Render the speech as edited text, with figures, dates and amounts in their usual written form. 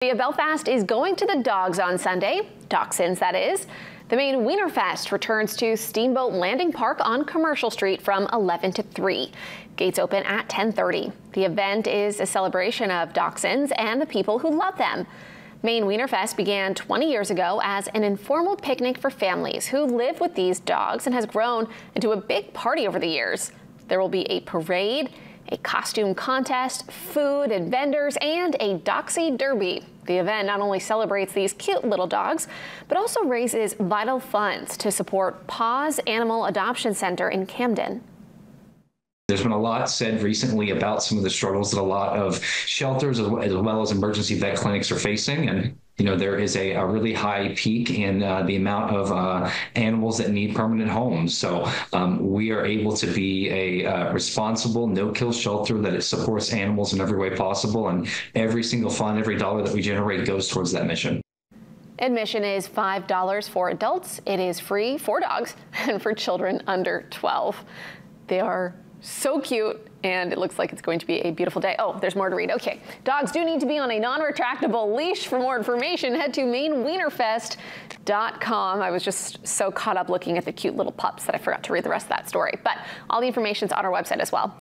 Belfast is going to the dogs on Sunday, Dachshunds that is. The main Wienerfest returns to Steamboat Landing Park on Commercial Street from 11 to 3. Gates open at 10:30. The event is a celebration of Dachshunds and the people who love them. Maine Wienerfest began 20 years ago as an informal picnic for families who live with these dogs and has grown into a big party over the years. There will be a parade, a costume contest, food and vendors, and a Doxy Derby. The event not only celebrates these cute little dogs, but also raises vital funds to support Paws Animal Adoption Center in Camden. There's been a lot said recently about some of the struggles that a lot of shelters as well as emergency vet clinics are facing. And, you know, there is a really high peak in the amount of animals that need permanent homes. So we are able to be a responsible, no-kill shelter that it supports animals in every way possible. And every single fund, every dollar that we generate goes towards that mission. Admission is $5 for adults. It is free for dogs and for children under 12. They are so cute, and it looks like it's going to be a beautiful day. Oh, there's more to read. Okay, dogs do need to be on a non-retractable leash. For more information, head to mainewienerfest.com. I was just so caught up looking at the cute little pups that I forgot to read the rest of that story. But all the information's on our website as well.